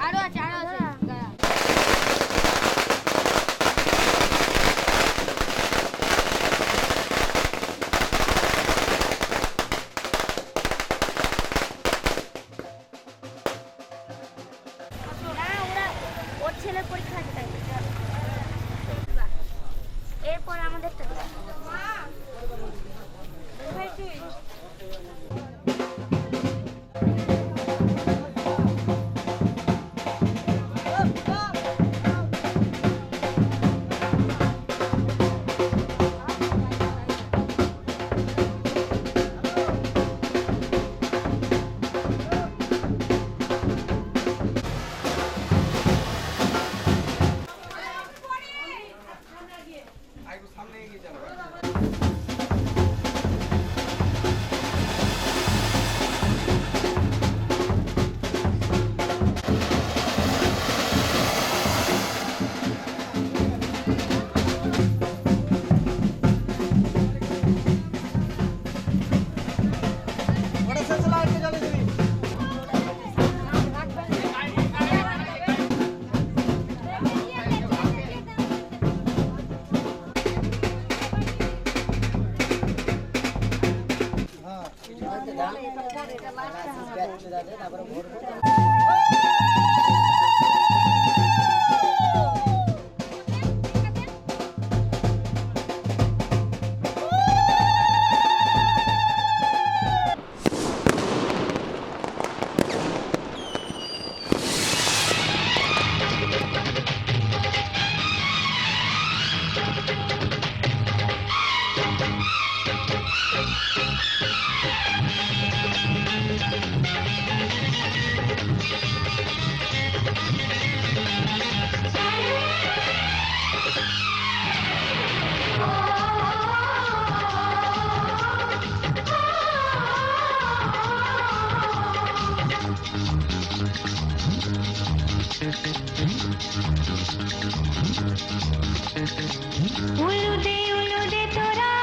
আরো আছে ওর ছেলের পরীক্ষা আছে তাই এরপর আমাদের উলুদে তোরা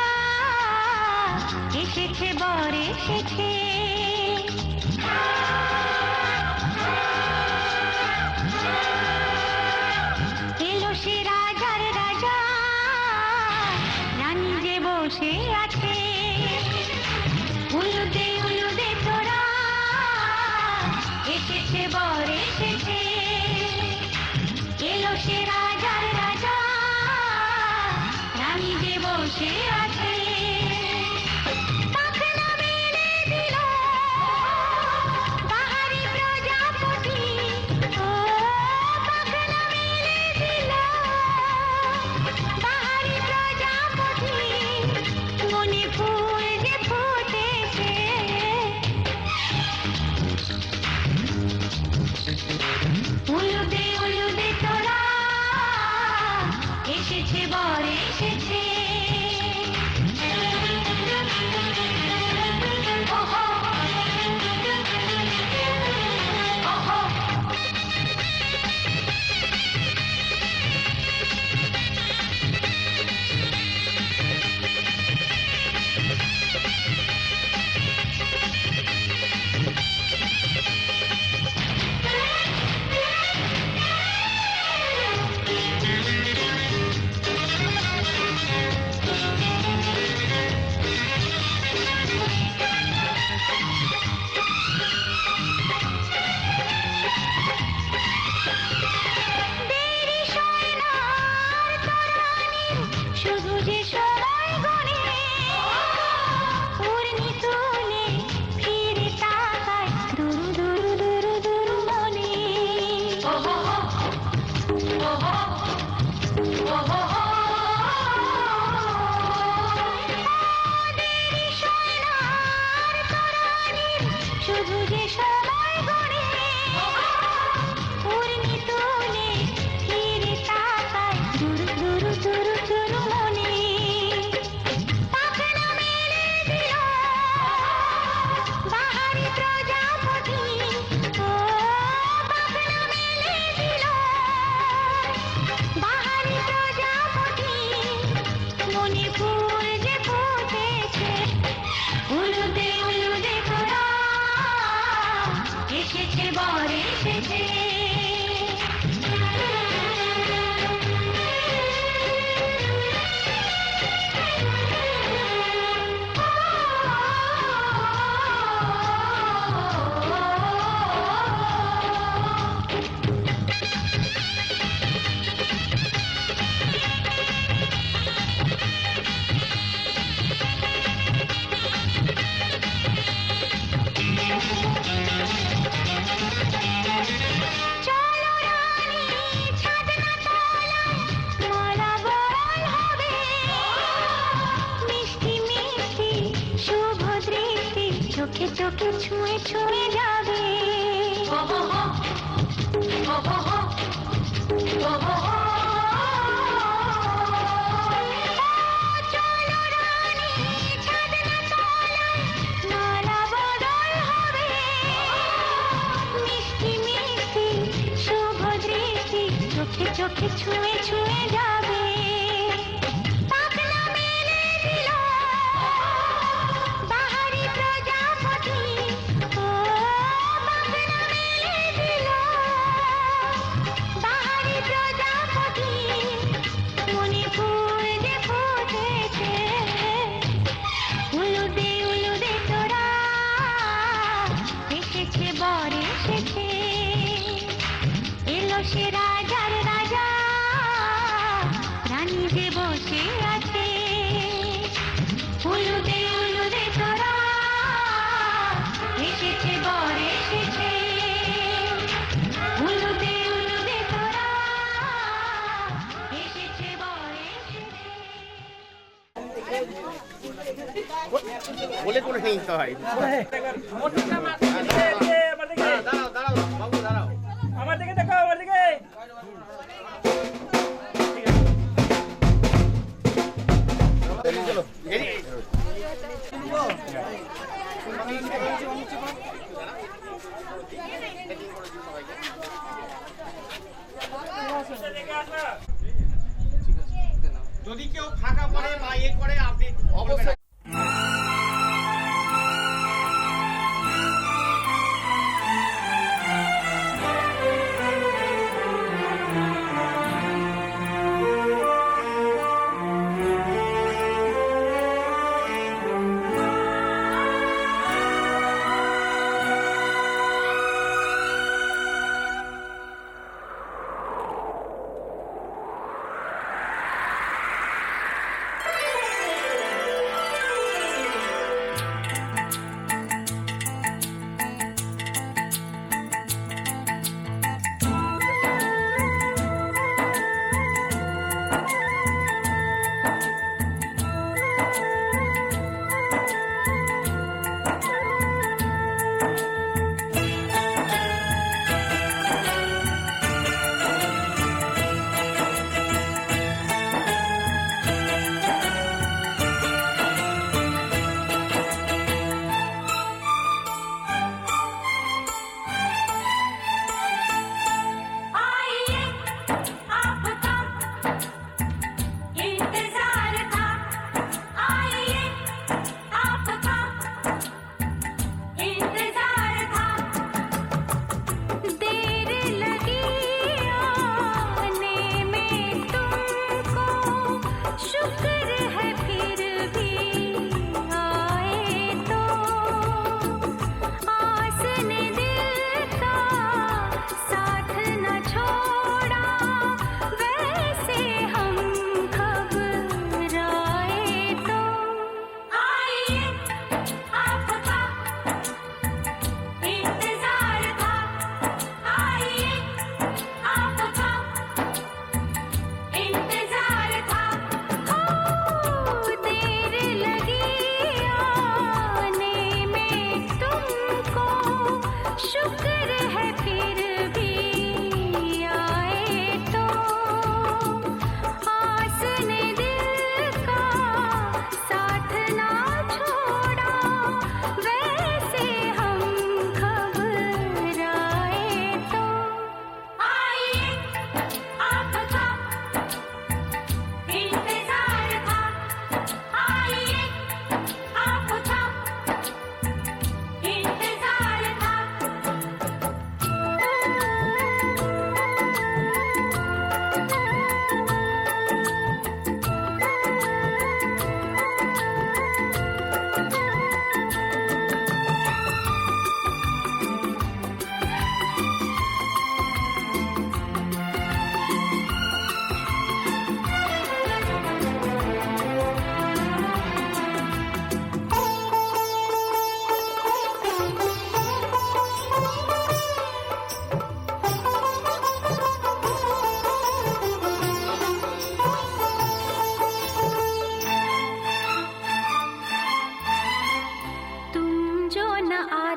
এসেছে বর এসেছে এলো সে রাজার রাজা রানী যে বসে আছে উলুদে তোরা এসেছে বর এসেছে এলো সে রাজার রাজা রানী যে বসে আছে পাখনা মেলে দিল বাহারি প্রজাপতি ও পাখনা মেলে দিল বাহারি প্রজাপতি মনে ফুল যে ফুটেছে উলুদে তোরা এসেছে বর এসেছে মনে ফুল যে ফুটে চোখে চোখে ছুঁয়ে ছুঁয়ে যাবে। চলো রানী ছাদনা তলায় মালা বদল হবে। মিষ্টি মিষ্টি শুভ দৃষ্টি চোখে চোখে ছুঁয়ে ছুঁয়ে যাবে। পাখনা মেলে দিল বাহারি প্রজাপতি, ও পাখনা মেলে দিল বাহারি প্রজাপতি, মনে ফুল যে ফুটেছে। উলুদে তোরা এসেছে বর এসেছে, এলো সে রাজার রাজা, রানী যে বসে আছে। উলুদে তোরা এসেছে বর এসেছে, উলুদে তোরা এসেছে বর এসেছে। বলে করে নিতে হয়। দাঁড়াও দাঁড়াও বাবু দাঁড়াও। আমার দিকে দেখো, আমার দিকে। চলো যদি কেউ ফাঁকা পড়ে বা ইয়ে করে আপনি অবশ্যই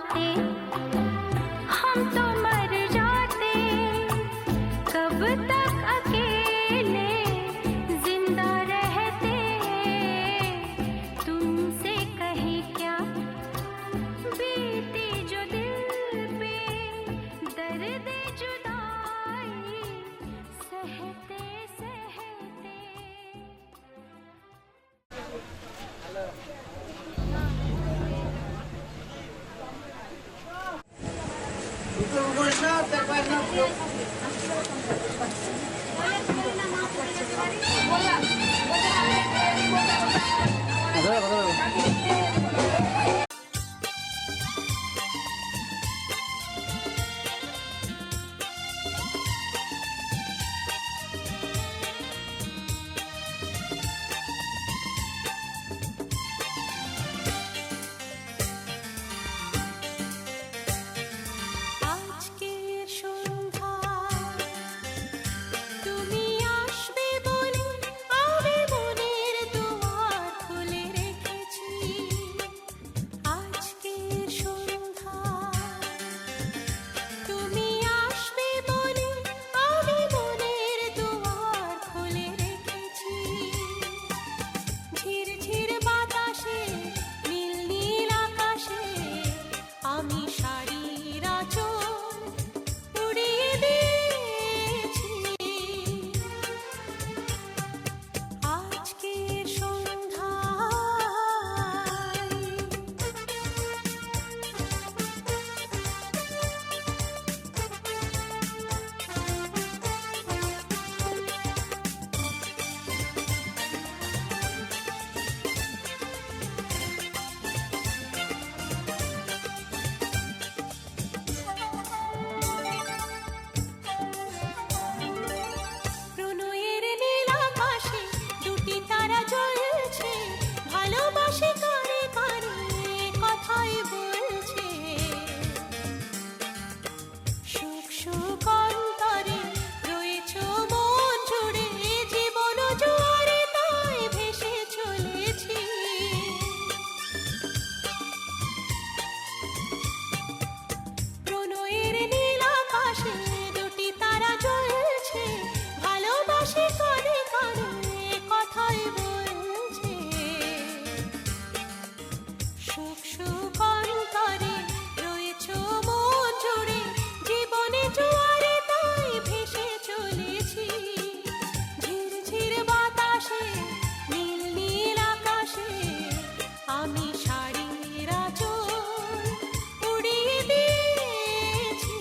आते हम तो मर जाते, कब तक अकेले जिंदा रहते, तुमसे कहे क्या बीती जो दिल पे दर्द जुदाई सहते सहते। আজকের সন্ধ্যা তুমি আসবে বলে আমি মনের দুয়ার খুলে রেখেছি। আজকের সন্ধ্যা তুমি আসবে বলে আমি মনের দুয়ার খুলে রেখেছি। ঝিরঝির বাতাসে নীল নীল আকাশে আমি শাড়ির আঁচল উড়িয়ে দিয়েছি। আজকের সন্ধ্যায় প্রণয়ের নীল আকাশে দুটি তারা জ্বলছে, ভালোবাসে কারে কারে কথাই বলছে। সুখ সুখ অন্তরে রয়েছ মন জুড়ে, জীবন জোয়ারে তাই ভেসে চলেছি। প্রণয়ের নীল আকাশে দুটি তারা জ্বলছে, ভালোবাসে কানে কানে কথাই বলছে। সুখ সুখ অন্তরে রয়েছ মন জুড়ে, জীবনে জোয়ারে তাই ভেসে চলেছি। ঝিরঝির বাতাসে নীল নীল আকাশে আমি শাড়ির আঁচল উড়িয়ে দিয়েছি।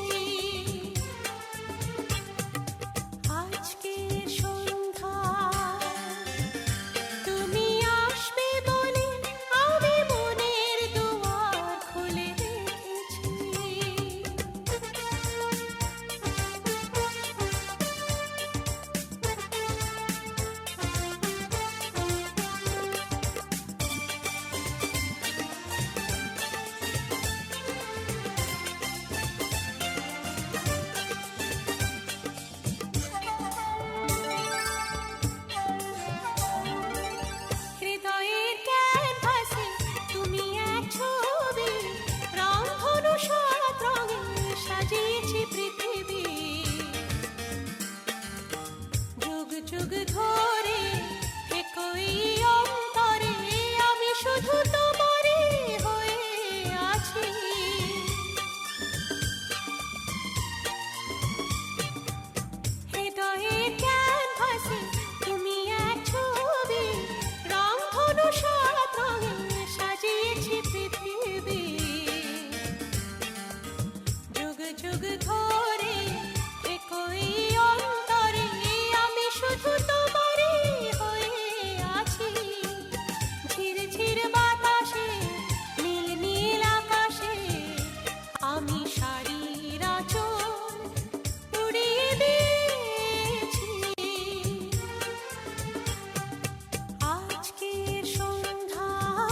আজকের সন্ধ্যায় তুমি আসবে বলে আমি মনের দুয়ার খুলে রেখেছি। হৃদয়ের ক্যানভাসে তুমি এক ছবি, রংধনু সাত রঙে সাজিয়েছি পৃথিবী। যুগ যুগ ধরে একই অন্তরে আমি শুধু তোমারই হয়ে আছি। হৃদয়ের ক্যানভাসে তুমি এক ছবি, রংধনু সাত রঙে সাজিয়েছি পৃথিবী। যুগ যুগ ধরে একই অন্তরে আমি শুধু তোমারই হয়ে আছি। ঝিরঝির বাতাসে নীল নীল আকাশে আমি শাড়ির আঁচল উড়িয়ে দিয়েছি। আজকের সন্ধ্যায়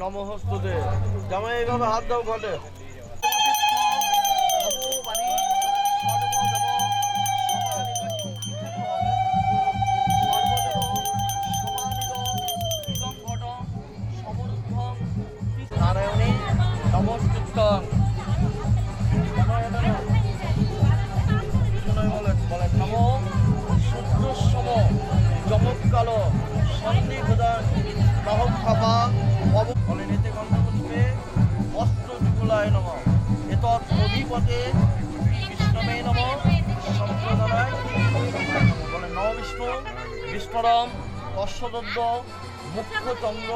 নমঃস্তুতে। জামাই এইভাবে হাত দাও ঘটে। নারায়ণী নমস্কৃতং। বলেন নমো সূর্যসম চমৎকাল সন্ধিপ্রদান নহম খাপা বলেন এতে গন্ধপুষ্পে অস্ত্র যুগলায় নম এতৎ অধিপতে বিষ্ণবে নম সম্প্রদায় বলেন নম বিষ্ণু বিষ্ণুরম দর্শদদ্য মুখ্যচন্দ্র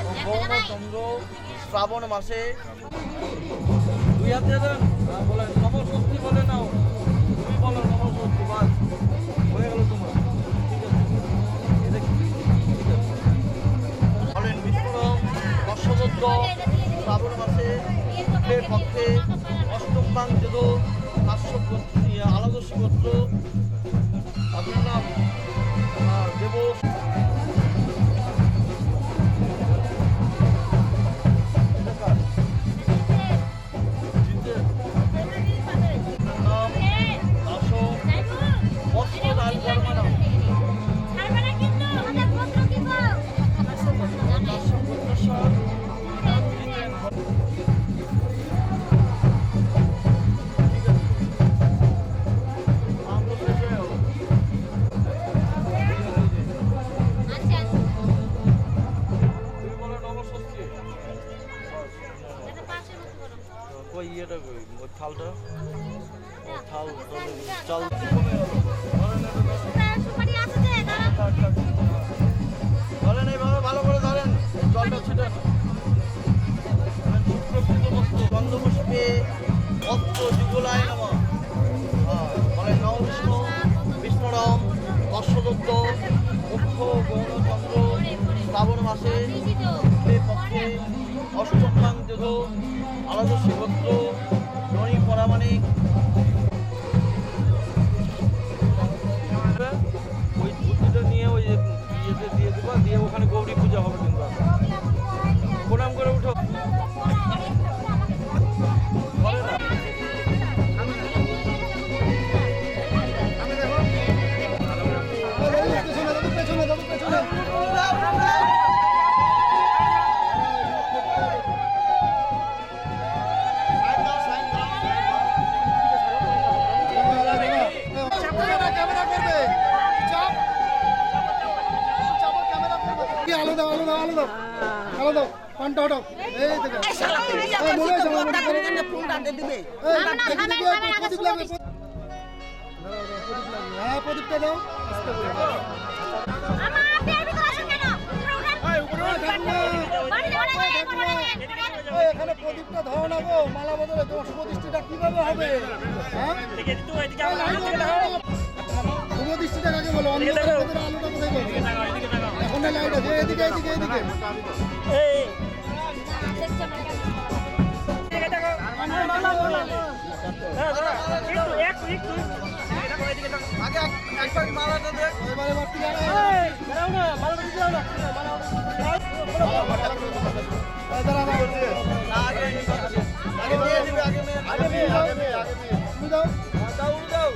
ও গৌণচন্দ্র শ্রাবণ মাসে দুই হাত দিয়ে দেন বলেন নমস্বস্তি বলে নাও তুমি বলো নমস্বস্তি বাস হয়ে গেল তোমার ঠিক আছে বলেন বিষ্ণুরম দর্শদদ্য শ্রাবণ মাসে পক্ষে অষ্টম বাং যদ কাশ্যপ আলাদস্য গোত্র আপনার নাম দেব ওই ইয়েটা কই ওই থালটা থাল চাল ধরেন এইভাবে ভালো করে ধরেন জলটা ছিটেন গন্ধপুষ্পে অস্ত্র যুগলায় নম বলেন নম বিষ্ণু বিষ্ণুরম দর্শদত্ত মুখ্য গৌণচন্দ্র শ্রাবণ মাসে পক্ষে অষ্টম বাং যদ আলাদস্য গোত্র ধনী পরামানিক ওই ধুতিটা নিয়ে ওই ইয়েতে দিয়ে দেবা দিয়ে ওখানে গৌরী পূজা হবে কিন্তু প্রণাম করে উঠো আলাদা পানটা হটাও এই দেখো হ্যাঁ প্রদীপটা দাও এখানে প্রদীপটা ধরো না গো মালা বদলে তোমার শুভদৃষ্টিটা কিভাবে হবে হ্যাঁ শুভদৃষ্টিটা কাকে বলো অন্ধকারের ভেতরে আলোটা কোথায় পাবে এখন না লাইট আছে এদিকে এদিকে এদিকে আগে একবার মালাটা দেখ এবারে বাড়তি আগে দিয়ে দিবে আগে মেয়ে দাও দাও দাও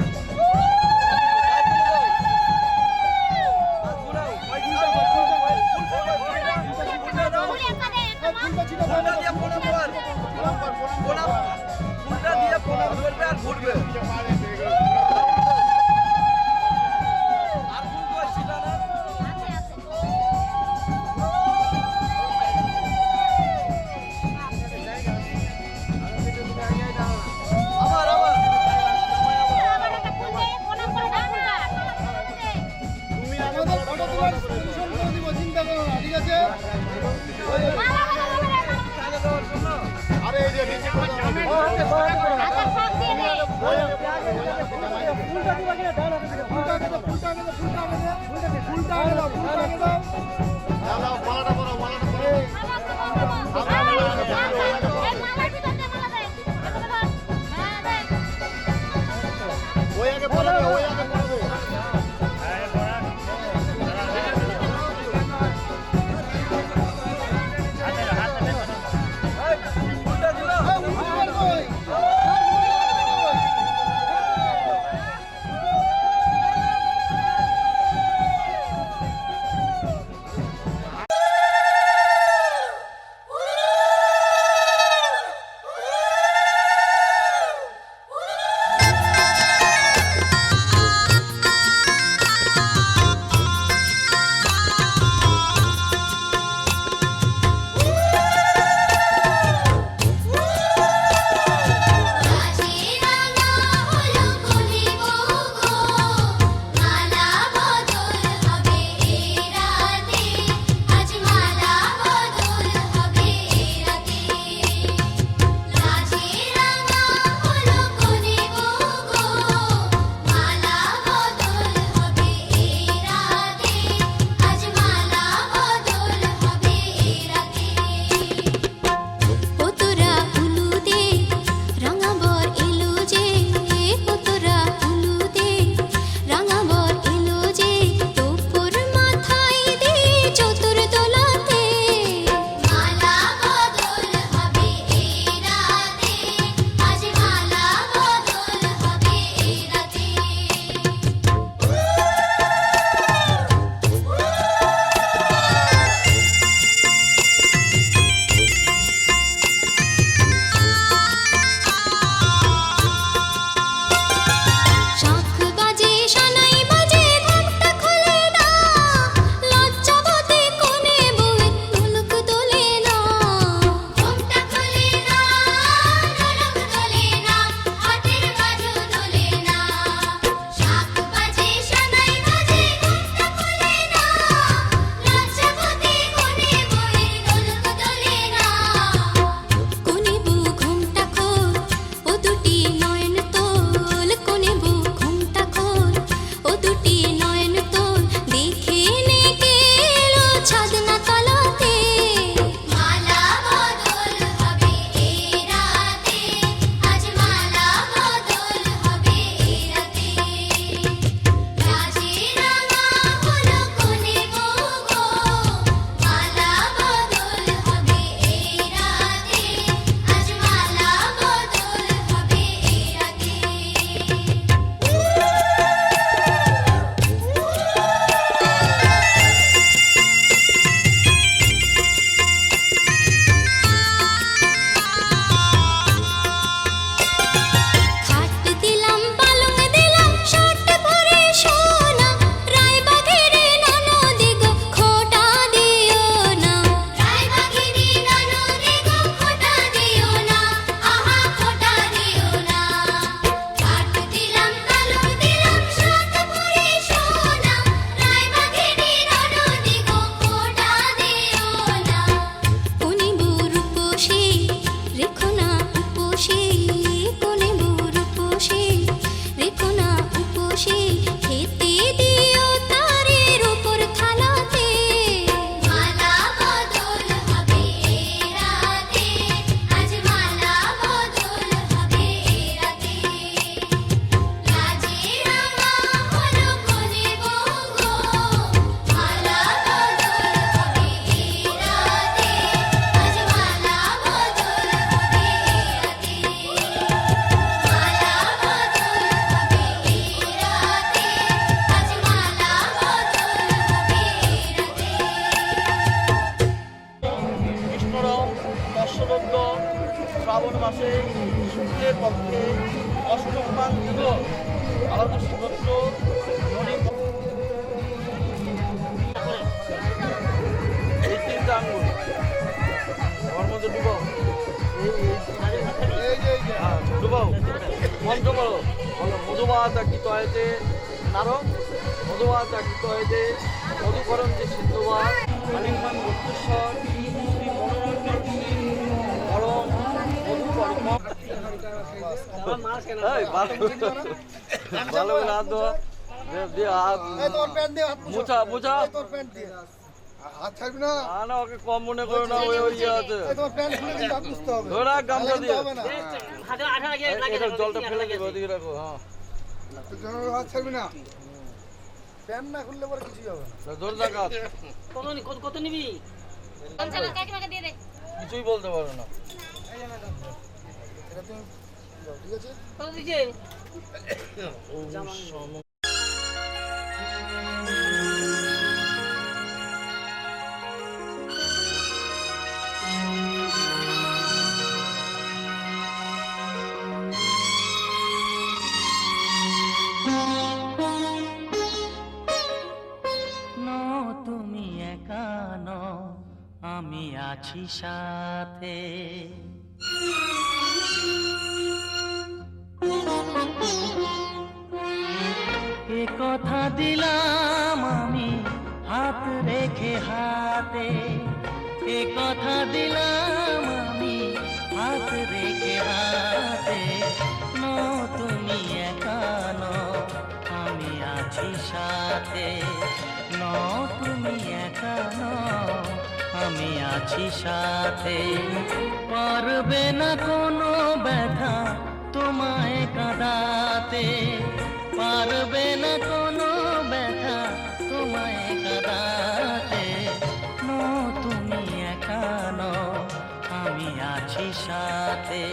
ঘুরবে চিন্তা করো না ঠিক আছে আরে এই যে নিচে ওই আগে পড়াবে ওই আগে পড়াবে হাত সূর্যের পক্ষে অষ্টম মান দিল আলাদা সদস্য এই তিনটা আঙ্গুল আমার মধ্যে ডুবাও ডুবাও মন্ত্র বলো বলো মধুমাতা কি তয়েতে নারক মধুমাতা কি তয়েতে মধুকরণ যে সিদ্ধবা আলিমান গুপ্তেশ্বর শ্রী মনোরঞ্জন শ্রী পরম মধু পরম ভালো করে হাত দেওয়া দিয়ে হাত মুছা মুছা হাত ছাড়বি না না ওকে কম মনে করো না ওই ওই ইয়ে আছে তোমার প্যান্ট খুলে কিন্তু হাত বুঝতে হবে ধরা গামছা দিয়ে হবে না জলটা ফেলে দেবো ওদিকে রাখো হ্যাঁ হাত ছাড়বি না প্যান্ট না খুললে পরে কিছুই হবে না ধরে থাকা কত নিবি কিছুই বলতে পারো না এটা তুমি ঠিক আছে কত দিছে তুমি একা নও আমি আছি সাথে এ কথা দিলাম আমি হাত রেখে হাতে এ কথা দিলাম আমি হাত রেখে হাতে নও তুমি একা নও আমি আছি সাথে নও তুমি একা নও আমি আছি সাথে পারবে না কোনো ব্যথা তোমায় কাঁদাতে পারবে না কোনো ব্যথা তোমায় কাঁদাতে নও তুমি একা নও আমি আছি সাথে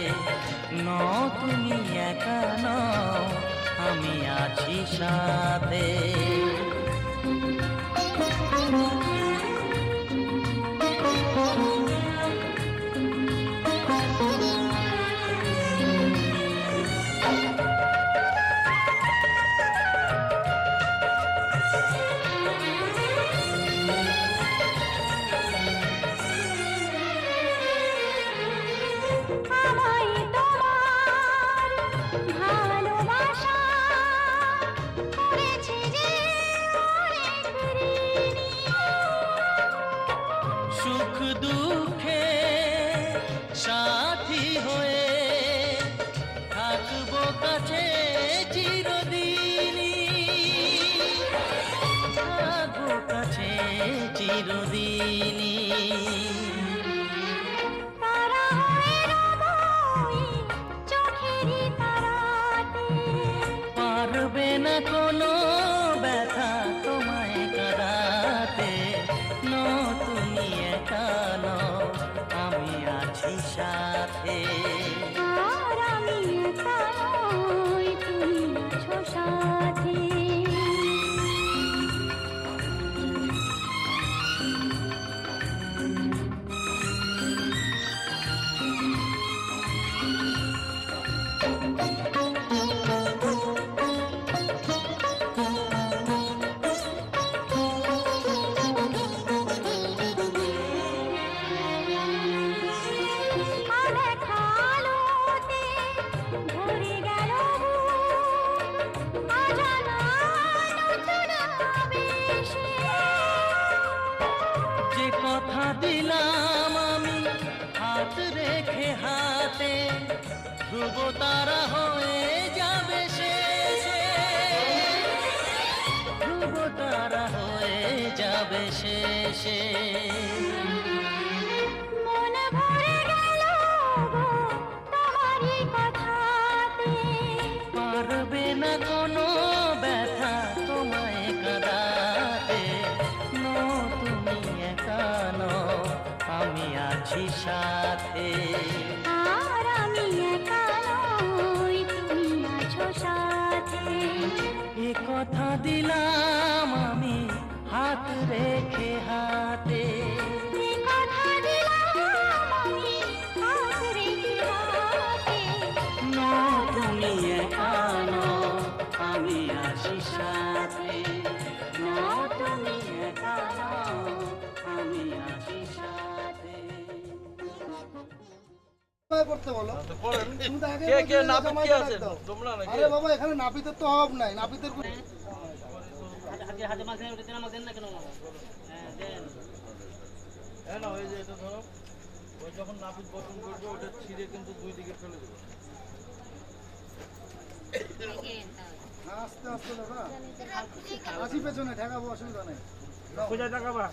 নও তুমি একা নও আমি আছি সাথে আমায় তোমার ভালোবাসা করেছে যে অনেক ঋণী। সুখ দুঃখে সাথী হয়ে থাকবো কাছে চিরদিনই থাকবো কাছে চিরদিনই তারা হয়ে রবই চোখেরই তারাতে। পারবে না কোনো ব্যথা তোমায় কাঁদাতে নও তুমি একা নও আমি আছি সাথে আর আমি একা নই, তুমি আছো সাথে। আলেখা আলোতে ভরে গেল বুক, অজানা নতুন আবেশে। যে কথা দিলাম আমি হাত রেখে হাতে ধ্রুব তারা হয়ে যাবে শেষে ধ্রুব তারা হয়ে যাবে শেষে মন ভরে গেল গো তোমারই কথাতে। পারবে না কোনো ব্যথা তোমায় কাঁদাতে নও তুমি একা নও আমি আছি সাথে আর আমি একা নই, তুমি আছো সাথে। এ কথা দিলাম আমি হাত রেখে হাতে এ কথা দিলাম আমি হাত রেখে হাতে। করতে বলো? তো করেন। তুমি তো আগে কে কে বলছিলে নাপিত জামাই কে ডাক আছে দাও। তোমরা নাকি? আরে বাবা এখানে নাপিতের তো অভাব নাই, নাপিতের হাতে মাছ ওটা দেন, আমাকে দেন না কেন? হ্যাঁ দেন। হ্যাঁ না, ওই যে এটা ধরো, ওই যখন নাপিত গঠন করবে ওটা ছিঁড়ে কিন্তু দুই দিকে ফেলে দেবো। আস্তে আস্তে দাদা আসি পেছনে ঠেকাবো, অসুবিধা নেই। সোজা তাকাবা,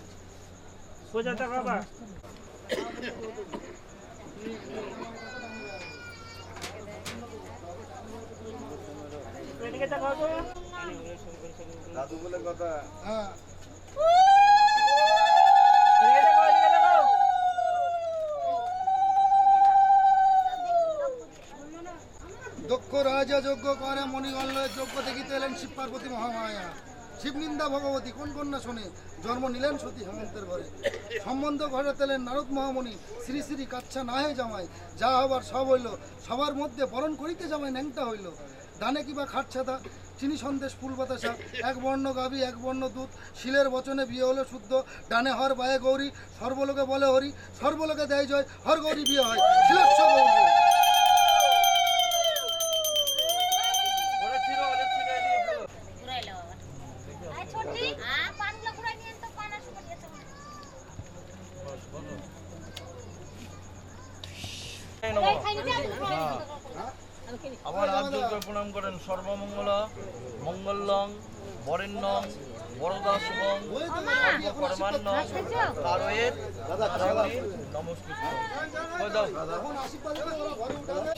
সোজা তাকাবা। এদিকে তাকাও তো। দাদু বলে কথা। হ্যাঁ এদিকে তাকাও, এদিকে তাকাও। দক্ষ রাজা যজ্ঞ করে মণিগল্লয়ের যজ্ঞ দেখিতে এলেন শিব পার্বতী মহামায়া। শিবনিন্দা ভগবতী কোন কন্যা শোনে, জন্ম নিলেন সতী হেমন্তের ঘরে। সম্বন্ধ ঘটাতেলেন নারদ মহামণি, শ্রী শ্রী কাচ্ছা না হে জামাই, যা হবার সব হইল, সবার মধ্যে বরণ করিতে জামাই ন্যাংটা হইল। দানে কিবা খাটছাতা, চিনি সন্দেশ ফুল বাতাসা, এক বর্ণ গাভী এক বর্ণ দুধ, শিলের বচনে বিয়ে হলো শুদ্ধ, ডানে হর বায়ে গৌরী, সর্বলোকে বলে হরি, সর্বলোকে দেয় জয়, হর গৌরী বিয়ে হয় শিলস্ব গৌরী। ওটা ছিঁড়ো, ওটা ছিঁড়ে এদিকে ফেলো। বস, বলো। এই নমঃ। আবার হাত জোর করে প্রণাম করেন। সর্বমঙ্গল মঙ্গলং বরেণ্যং বরদা শুভং সর্বকর্মাণ্যং কারয়েৎ নমস্কৃত। ওই দাও এখন আশীর্বাদ করে ওরা ঘরে উঠাবে।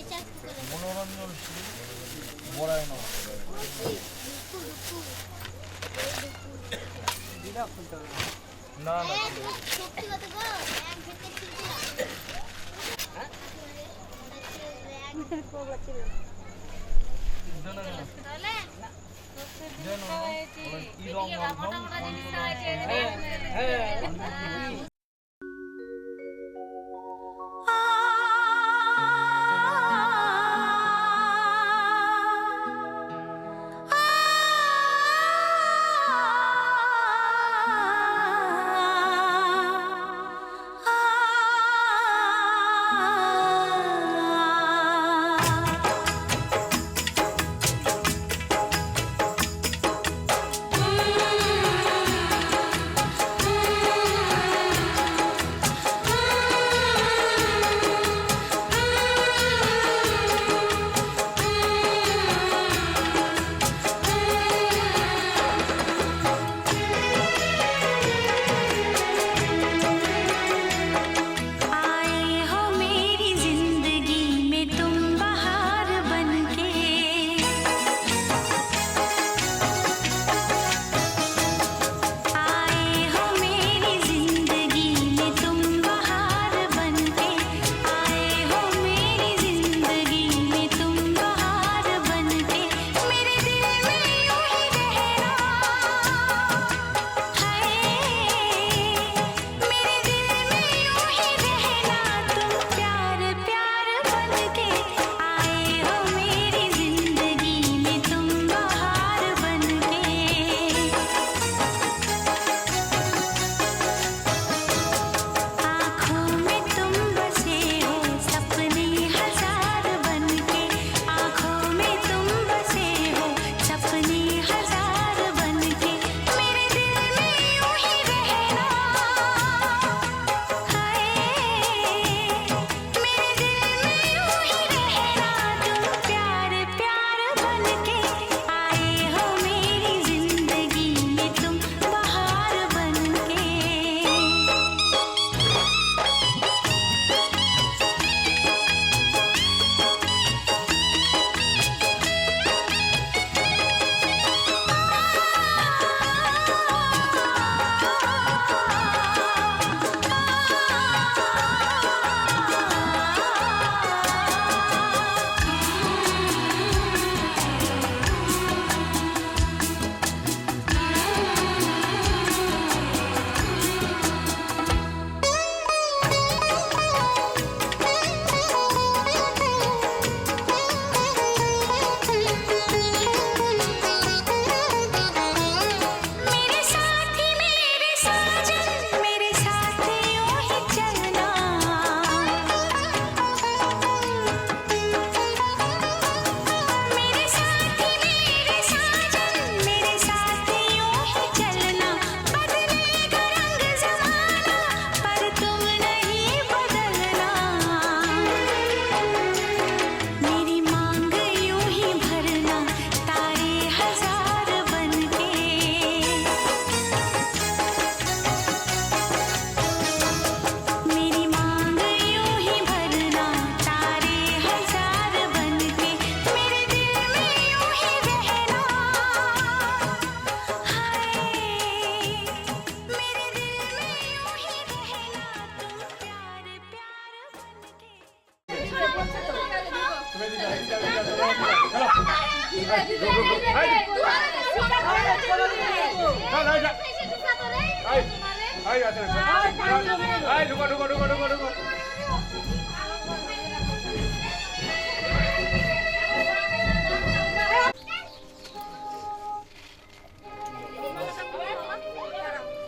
মনোরঞ্জন শ্রী বরায় নমঃ। না না Ah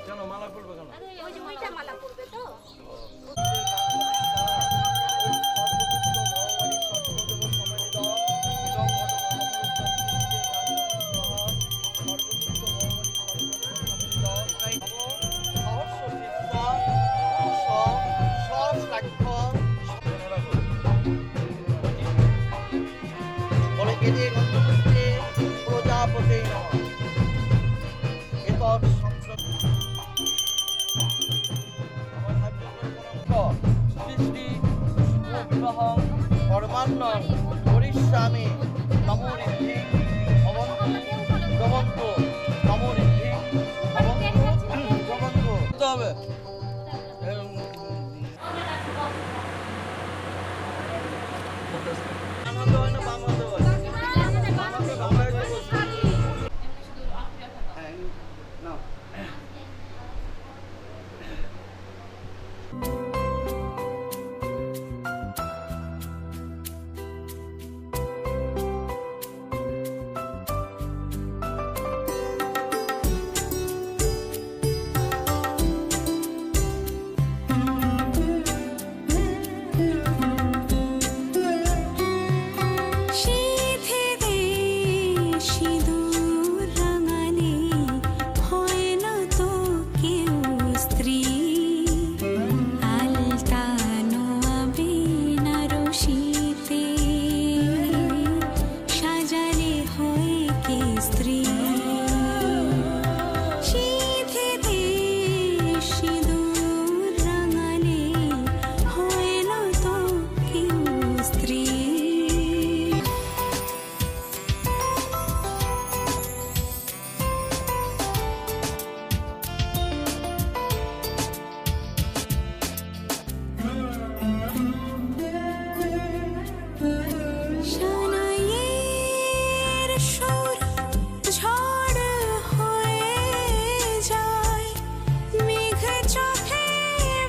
কেন মালা পড়বে কেন? ওই যে ওইটা মালা পরবে তো প্রজাপতি নমঃ এতৎ সংস্কৃত সৃষ্টি বিবাহং কর্মান্নং করিষ্যামি নমো ঋদ্ধি ভবন্তু নমো ঋদ্ধি ভবন্তু হবে আনন্দ হয় না বাম হতে হয় আমাকে বাংলায় বলছি শীতে দে সিঁদুর রাঙালে হয় না তো কেউ স্ত্রী আলতানো আবিনা রশিতে সাজালে হয় কে স্ত্রী শীতে দে সিঁদুর রাঙালে হয় না তো কেউ স্ত্রী শানাইয়ের সুর ঝড় হয়ে যায় মেঘ চোখে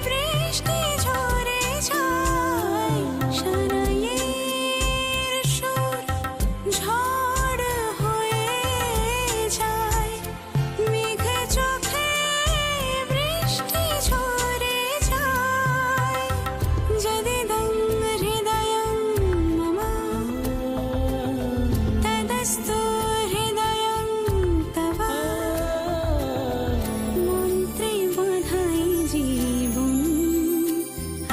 বৃষ্টি ঝরে যায় শানাইয়ের সুর ঝড় হয়ে যায় মেঘ চোখে বৃষ্টি ঝরে যায় যদিদং হৃদয়ং মম তদস্তু হৃদয়ং তব মন্ত্রে বোধাই জীবন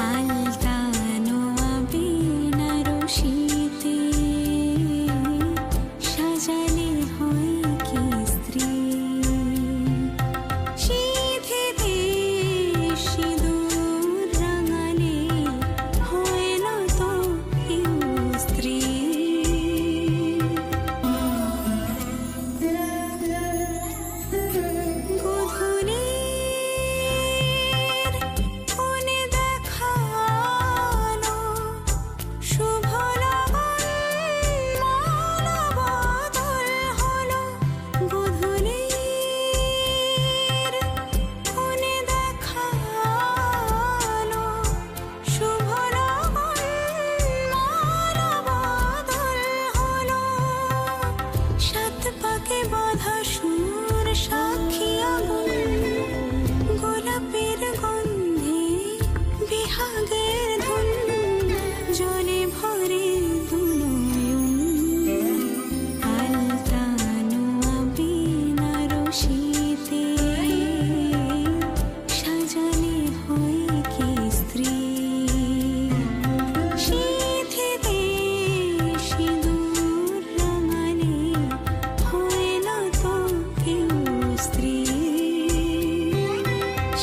আলতানো আবিনা রশিতে সাজালে হয় কি স্ত্রী শীতে দে সিঁদুর রাঙালে হয় না তো কেউ স্ত্রী গধূলির কোণে দেখানো শুভ লগন মালা বদল হলো গধূলির কোণে দেখানো শুভ লগন মালা বদল হলো সাত পাকে বাঁধা সুর সাক্ষী আগুন গোলাপের গন্ধে বিহাগের ধুন জলে ভরে দুনয়ন আলতানো আবিনা রশিতে সাজালে হয় কি স্ত্রী শীতে দে সিঁদুর রাঙালে হয় না তো কেউ স্ত্রী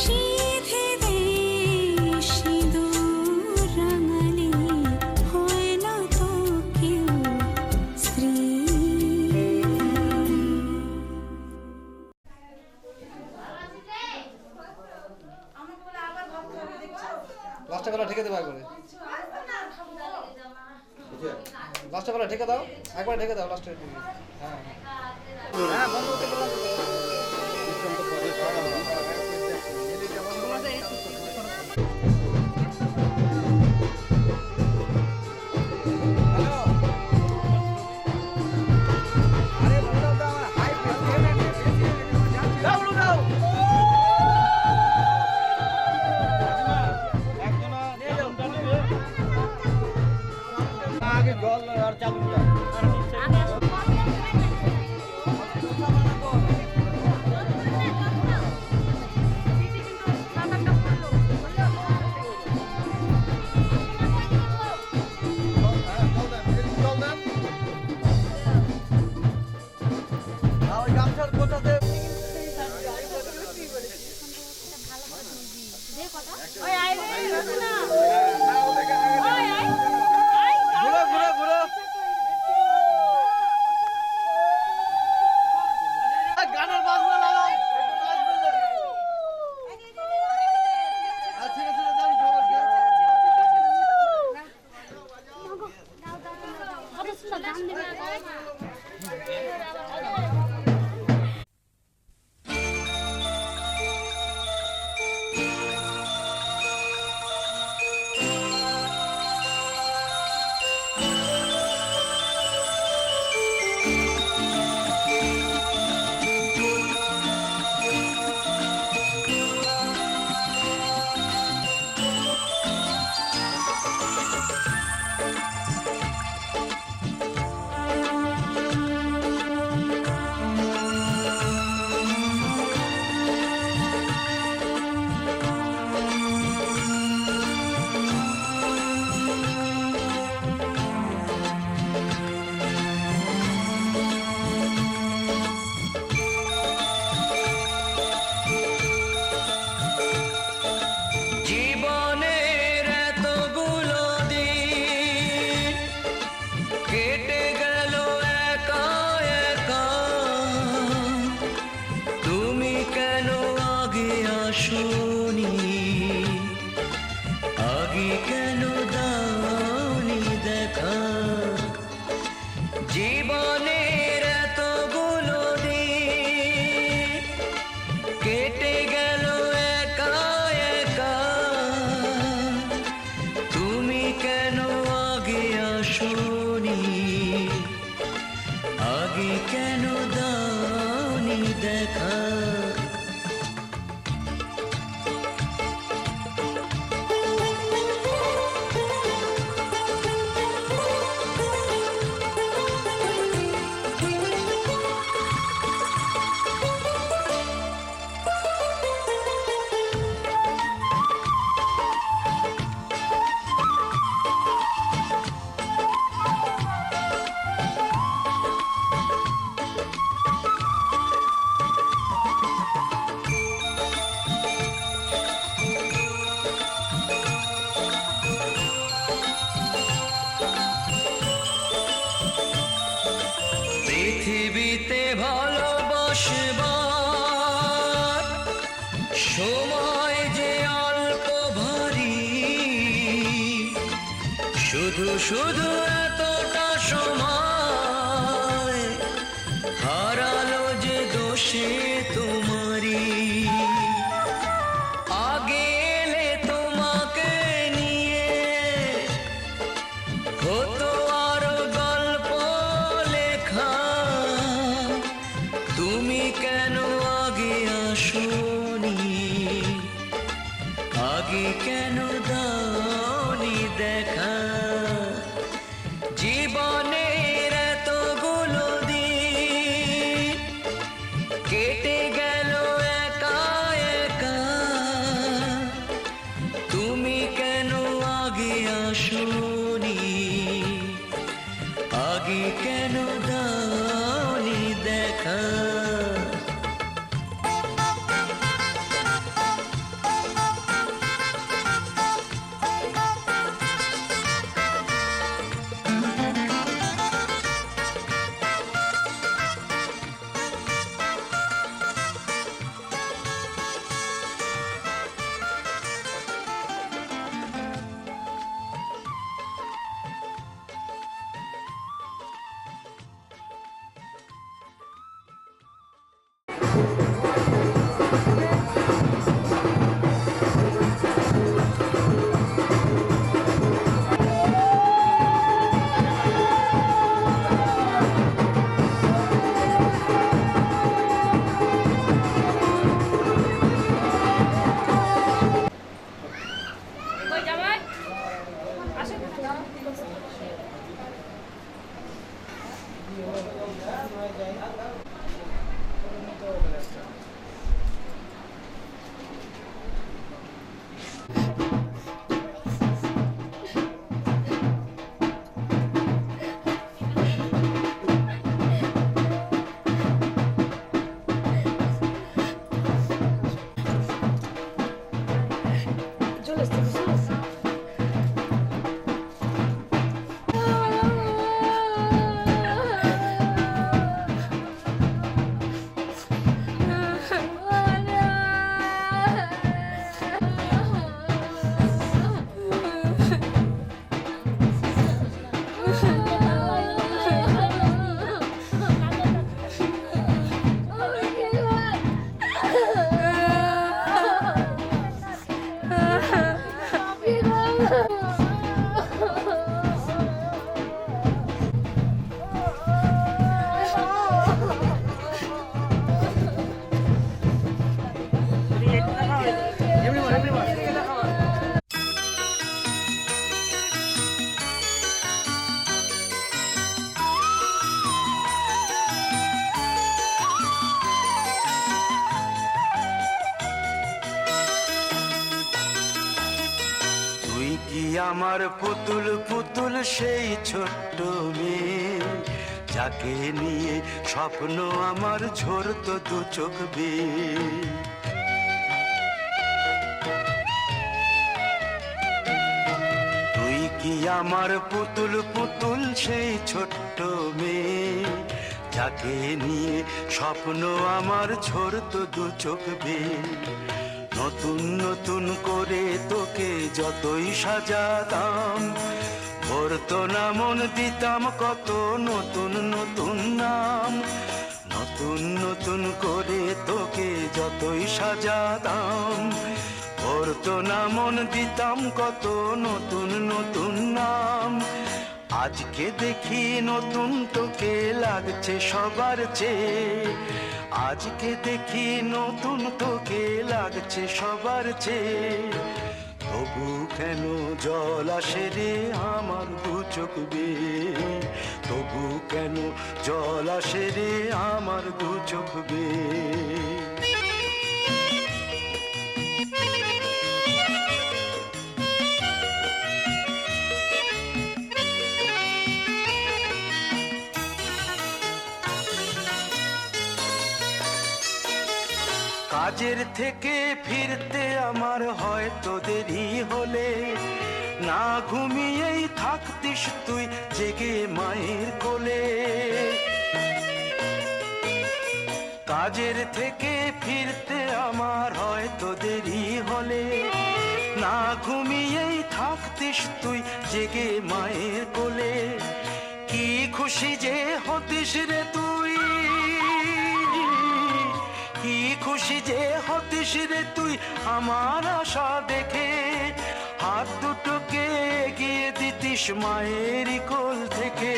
শীতে দে সিঁদুর রাঙালে হয় না তো কেউ স্ত্রী লাস্টে গলা ঠেকে দেবো একবারে লাস্টে লাস্টে বলে ঢেকে দাও, একবার ঢেকে দাও লাস্টে। হ্যাঁ হ্যাঁ বন্ধ করতে বললাম। আগে জল আর চালু যায়। গানের বাজনা লাগাও, একটু নাচ বেজে। আর ছেড়ে ছেড়ে দাও সবাইকে। জীবনের এতগুলো দিন কেটে গেল একা একা, তুমি কেন আগে আসোনি, আগে কেন দাওনি দেখা। জীবনের এতগুলো দিন কেটে গেল একা একা, তুমি কেন আগে আসোনি, আগে কেন দাওনি দেখা। পৃথিবীতে ভালোবাসবার সময় যে অল্প ভারী, শুধু শুধু এতটা সময় হারালো যে দোষে তোমারই। আগে এলে তোমাকে নিয়ে হতো আরো গল্প লেখা, তুমি কেন আগে আসোনি, আগে কেন দাওনি দেখা। জীবনের এতগুলো দিন কেটে গেল একা একা, তুমি কেন আগে আসোনি, আগে কেন দাওনি দেখা। তুই কি আমার পুতুল পুতুল সেই ছোট্ট মেয়ে, যাকে নিয়ে স্বপ্ন আমার ঝরতো দু চোখ বেয়ে। তুই কি আমার পুতুল পুতুল সেই ছোট্ট মেয়ে, যাকে নিয়ে স্বপ্ন আমার ঝরতো দু চোখ বেয়ে। নতুন নতুন করে তোকে যতই সাজাতাম, ভরতো না মন দিতাম কত নতুন নতুন নাম। নতুন নতুন করে তোকে যতই সাজাতাম, ভরতো না মন দিতাম কত নতুন নতুন নাম। আজকে দেখি নতুন তোকে লাগছে সবার চেয়ে, আজকে দেখি নতুন তোকে লাগছে সবার চেয়ে। তবু কেন জল আসে রে আমার দু চোখ বেয়ে, তবু কেন জল আসে রে আমার দু চোখ বেয়ে। কাজের থেকে ফিরতে আমার হয়তো দেরি হলে, না ঘুমিয়েই থাকতিস তুই জেগে মায়ের কোলে। কাজের থেকে ফিরতে আমার হয়তো দেরি হলে, না ঘুমিয়েই থাকতিস তুই জেগে মায়ের কোলে। কি খুশি যে হতিস রে তুই, কি খুশি যে হতিস রে তুই আমার আশা দেখে। হাত দুটোকে এগিয়ে দিতিস মায়ের কোল থেকে,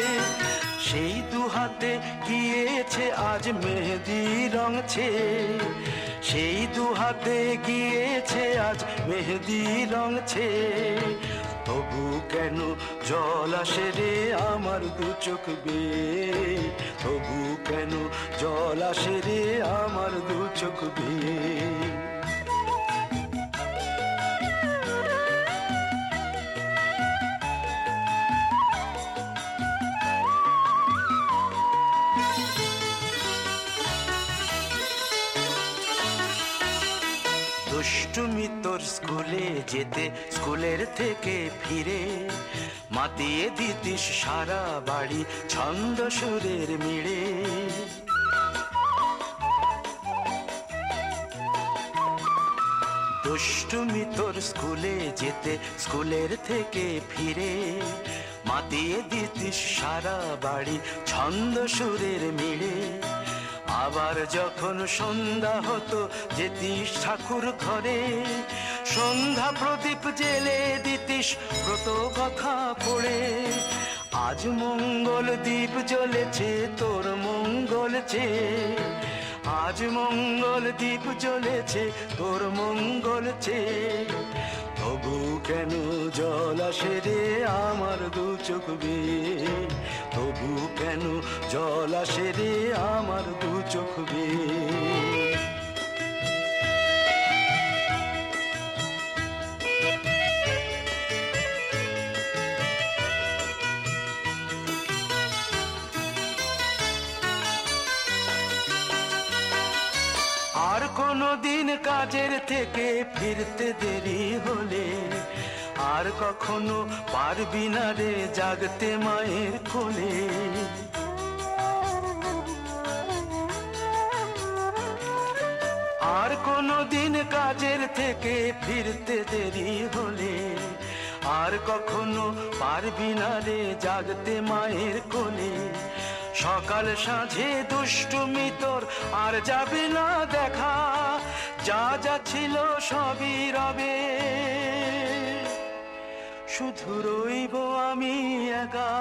সেই দু হাতে গিয়েছে আজ মেহেদি রঙছে, সেই দু হাতে গিয়েছে আজ মেহেদি রঙছে। তবু কেন জল আসে রে আমার দু চোখ বেয়ে, তবু কেন জল আসে রে আমার দু চোখ বেয়ে। দুষ্টুমি তোর স্কুলে যেতে, স্কুলের থেকে ফিরে মাতিয়ে দিতিস সারা বাড়ি ছন্দ সুরের মিড়ে। দুষ্টুমি তোর স্কুলে যেতে, স্কুলের থেকে ফিরে মাতিয়ে দিতিস সারা বাড়ি ছন্দ সুরের মিড়ে। আবার যখন সন্ধ্যা হতো যেতিস ঠাকুর ঘরে, সন্ধ্যা প্রদীপ জেলে দিতিস ব্রত কথা পড়ে। আজ মঙ্গল দ্বীপ জ্বলেছে তোর মঙ্গল চেয়ে, আজ মঙ্গল দ্বীপ জ্বলেছে তোর মঙ্গল চেয়ে। তবু কেন জল আসে রে আমার দু চোখ বেয়ে, তবু কেন জল আসে রে আমার দু চোখ বেয়ে। আর কোনো দিন কাজের থেকে ফিরতে দেরি হলে আর কখনো পারবি না রে জাগতে মায়ের কোলে। আর কোনো দিন কাজের থেকে ফিরতে দেরি হলে আর কখনো পারবি না রে জাগতে মায়ের কোলে। সকাল সাঁঝে দুষ্টুমি তোর আর যাবে না দেখা, যা যা ছিল সবই রবে, শুধু রইব আমি একা।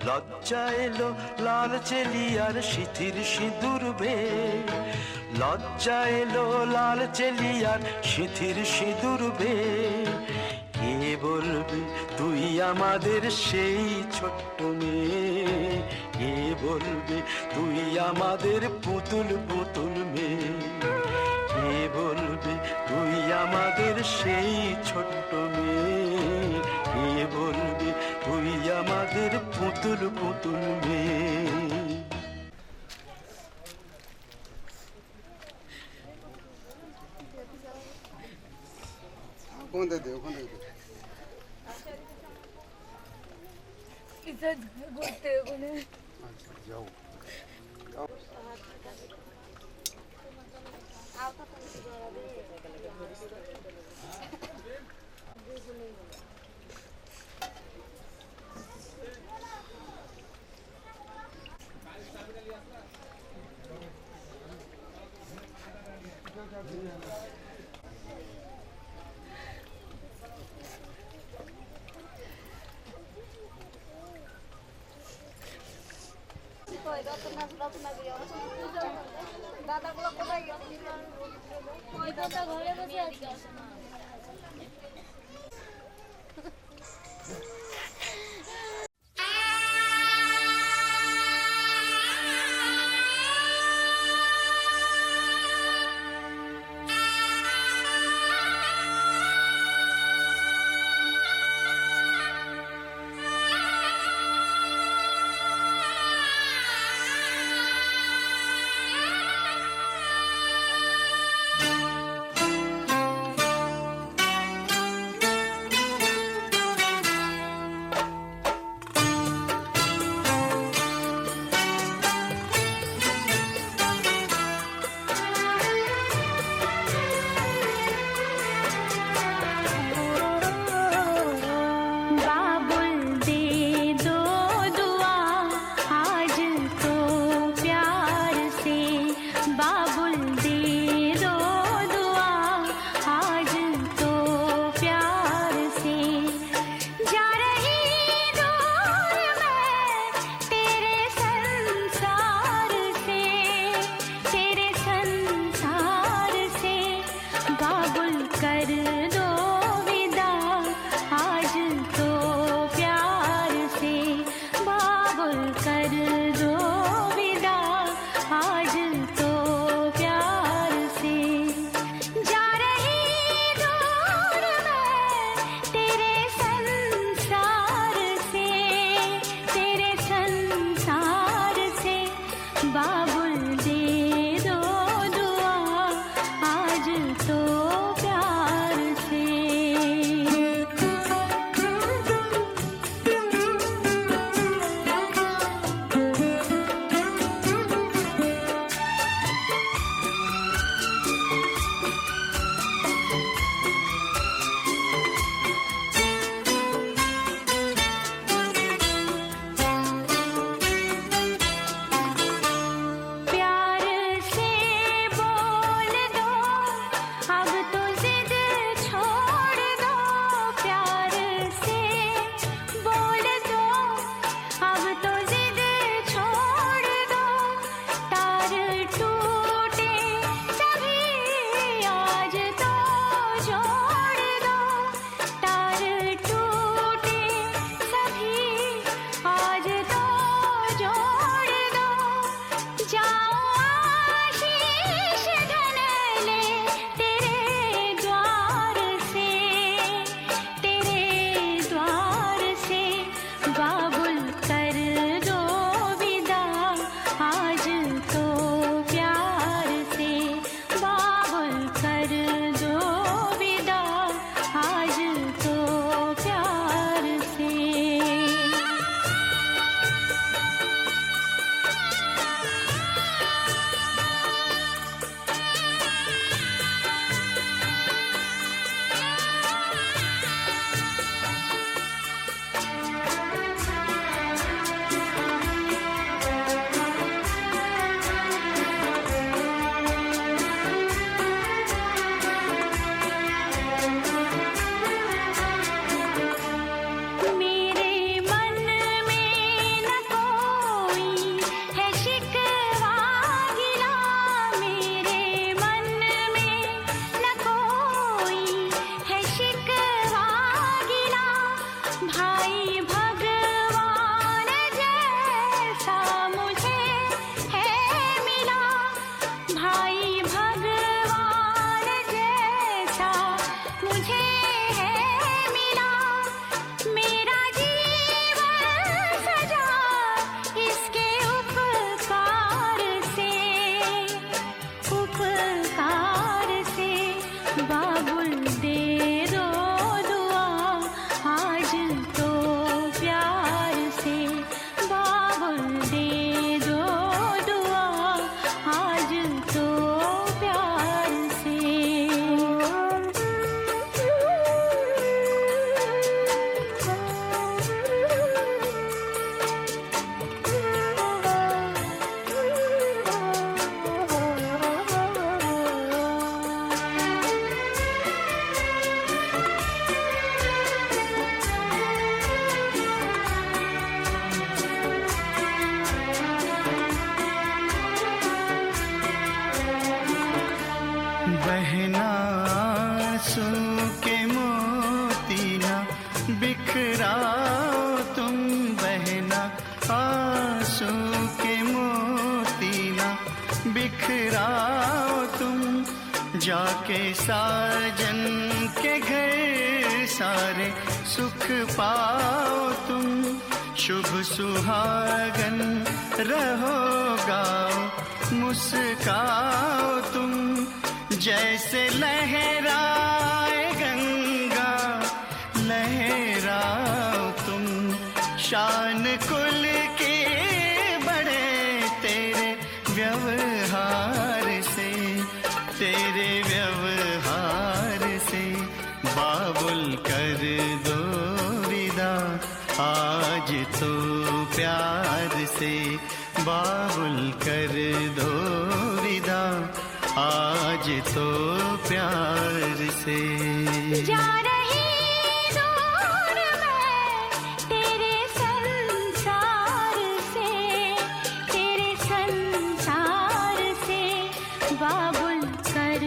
লজ্জা এলো লাল চেলিয়ার সিথির সিঁদুর বেয়ে, লজ্জা এলো লাল চেলিয়ার সিথির সিঁদুর বেয়ে। কে বলবে তুই আমাদের সেই ছোট্ট মেয়ে, কে বলবে তুই আমাদের পুতুল পুতুল মেয়ে, কে বলবে তুই আমাদের সেই ছোট্ট মেয়ে, কে বলবে তুই আমাদের পুতুল পুতুল মেয়ে। ওখানে দে, ওখানে দে। আচ্ছা, যাও। দাদাগুলো কোথায় গেছে? ঘরে বসে আছে। बहना आंसू के मोती ना बिखराओ तुम, बहना आंसू के मोती ना बिखराओ तुम, जाके साजन के घर सारे सुख पाओ तुम। शुभ सुहागन रहो गाओ मुस्काओ तुम, जैसे लहराए गंगा लहराओ तुम। शान कुल के बड़े तेरे व्यवहार से, तेरे व्यवहार से बाबुल कर दो विदा आज तो प्यार से, बाबुल कर दो विदा आज तो प्यार से। जा रही दूर मैं तेरे संसार से, तेरे संसार से बाबुल कर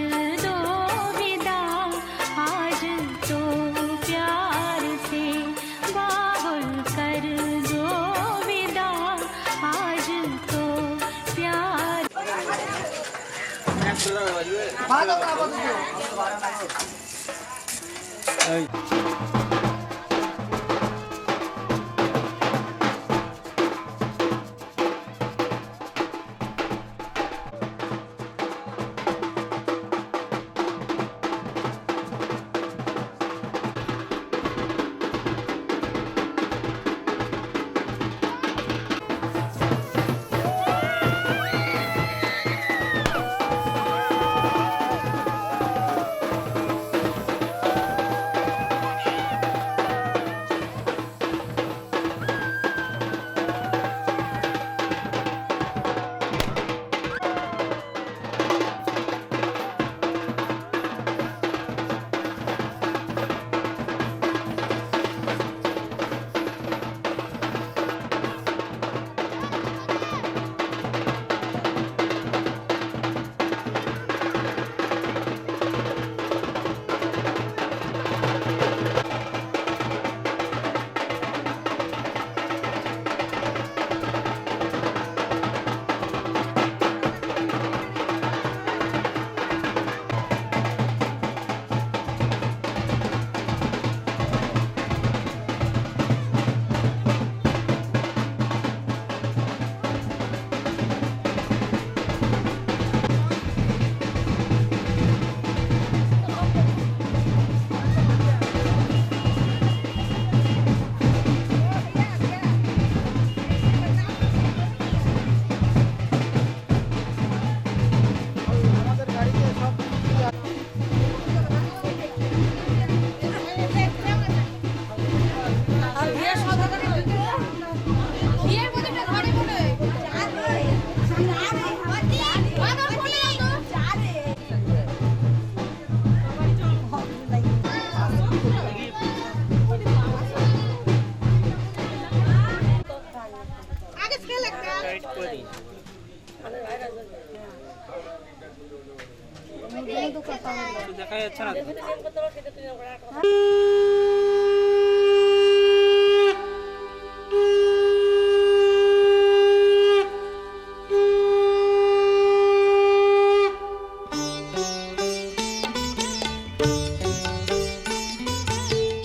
दो विदा आज तो प्यार से, बाबुल कर दो विदा आज तो प्यार। দেখাই যাচ্ছে না।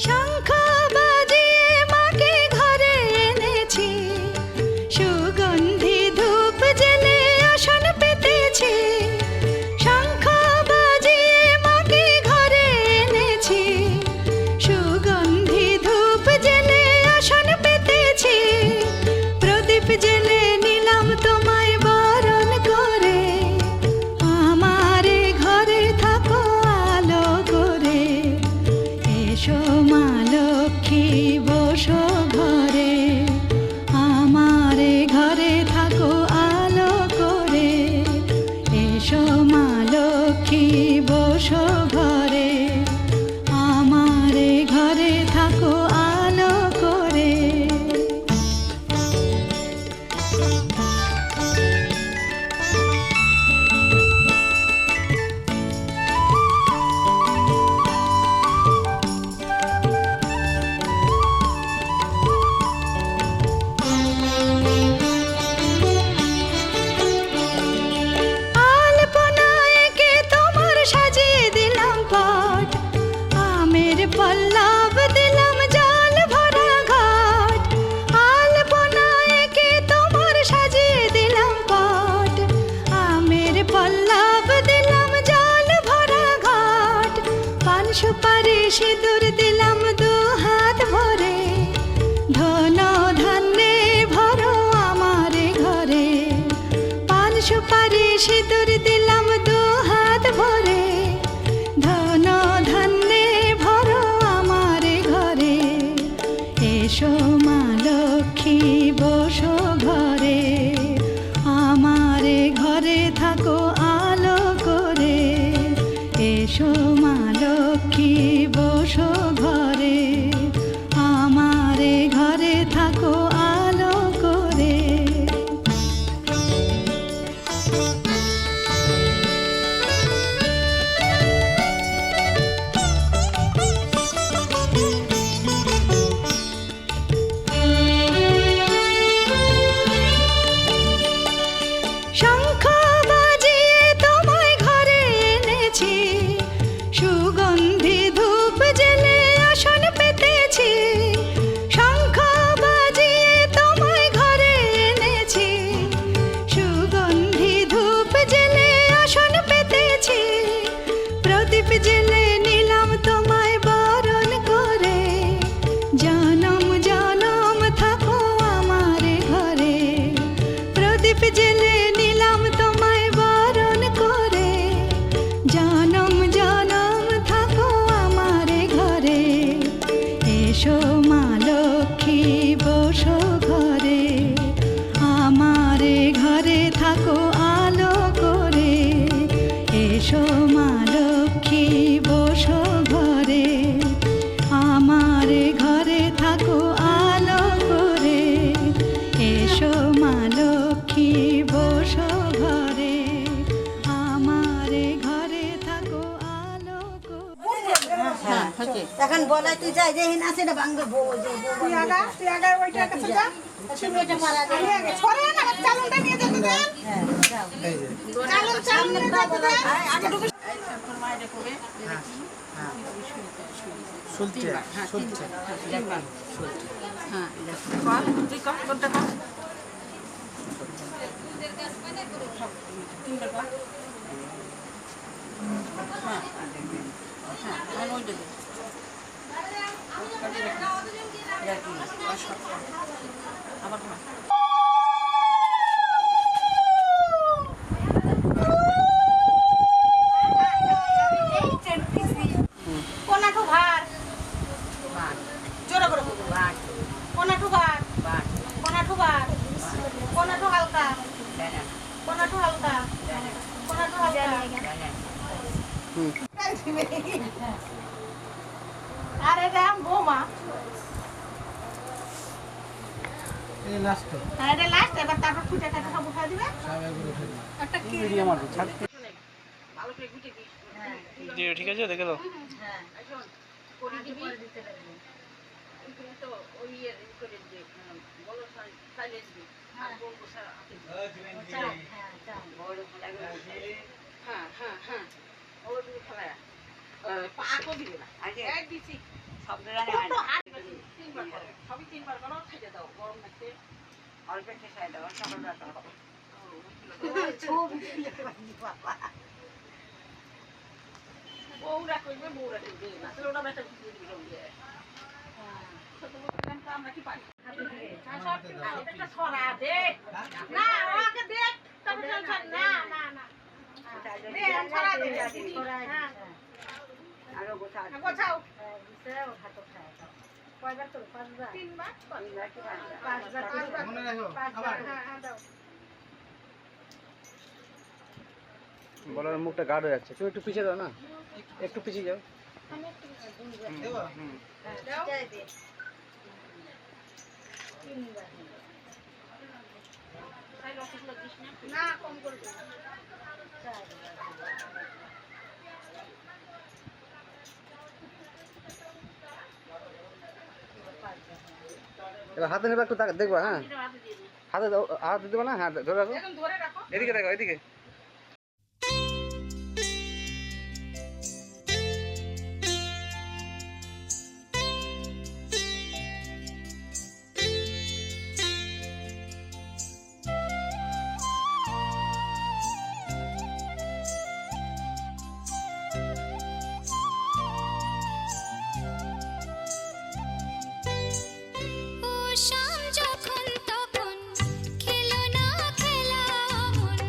শঙ্খ বাজিয়ে মাকে ঘরে এনেছি, সিঁদুর দিলাম দু হাত ভরে, ধন ধান্যে ভরো আমার ঘরে। এসো মা লক্ষ্মী বসো ঘরে, আমার ঘরে থাকো আলো করে। এসো মা লক্ষ্মী বসো ঘরে, আমার ঘরে থাকো আলো করে। শঙ্খ বাজিয়ে তোমায় ঘরে এনেছি, সুগন্ধি ধূপ জেলে আসন পেতেছি। শঙ্খ বাজিয়ে তোমায় ঘরে এনেছি, সুগন্ধি ধূপ জেলে আসন পেতেছি। প্রদীপ জেলে নিলাম তোমায় বরণ করে, জনম জনম থাকো আমার ঘরে। প্রদীপ জেলে নিলাম তোমায় বরণ করে, জনম জনম থাকো আমার ঘরে। এসো মা লক্ষ্মী বসো ঘরে, আমার ঘরে থাকো আলো করে। এসো মা লক্ষ্মী বসো ঘরে, আমার ঘরে থাকো আলো করে। এসো মা লক্ষ্মী বসো ঘরে, আমার ঘরে থাকো আলো করে। এখন বলাই তুই যাই যে আছে না বাংলা বউ যে তুই আগা ওইটা কাছে যা তুমি ওটা মারা দে ছড়ে না চালনটা নিয়ে যেতে দে চালন নিয়ে যেতে দে আগে ঢুকে তোর মায়ের কোলে শুনছে শুনছে হ্যাঁ কর তুই কর কোনটা কর তিনবার কর হ্যাঁ হ্যাঁ ওইটা দে আবার কোনাঠু ভাত জোরে করে ভাত কোনাঠু ভাত কোনাঠু ভাত কোনাঠু হালকা কোনাঠু হালকা কোনাঠু হালকা আরে রাম বোমা এই লাস্ট হ্যাঁ এটা লাস্ট এবার তারপর ফুটে কাটা সব উঠাই দিবে একটা কি আমার ছাড় ভালো করে গুটে দিস হ্যাঁ দিয়ে ঠিক আছে দেখে দাও। হ্যাঁ এখন করে দিবি দিতে লাগবে তুমি তো ওই করে দে বলো সাইলেন্স দি আর কোন কোসা বড় লাগবে হ্যাঁ হ্যাঁ হ্যাঁ ওই তুমি খেলা পাকো দিবে না আগে এক দিছি সব জায়গায় তিনবার করো সবই তিনবার করো ছেড়ে দাও গরম লাগছে অল্প একটু ছেড়ে দাও সকালবেলা করো বউরা করবে না তাহলে ওটা বেটা দিয়ে দিবে আমরা কি পারি এটা ছড়া দে না ওকে দে তবে না না না দে ছড়া দে ছড়া হ্যাঁ আরো গোছাও গোছাও গোছাও হাত উঠাও কয়বার করো পাঁচবার তিনবার পাঁচবার মনে রাখো পাঁচবার হ্যাঁ দাও বলার মুখটা গাঢ় হয়ে যাচ্ছে, তুমি একটু পিছিয়ে দাও না, একটু পিছিয়ে যাও। আমি একটু দেবো দাও দে তিনবার তাই রসগোল্লা দিস না কম করে দে এবার হাতে নেবে একটু দেখবা, হ্যাঁ হাতে দাও, হাতে দেবে না, হ্যাঁ ধরে রাখো, ধরে রাখো এদিকে দেখো এদিকে। শাম যখন তখন খেলো না খেলা মন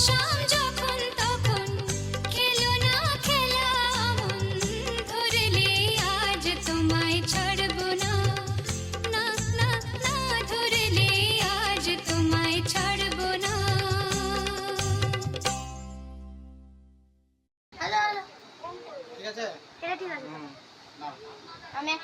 আশা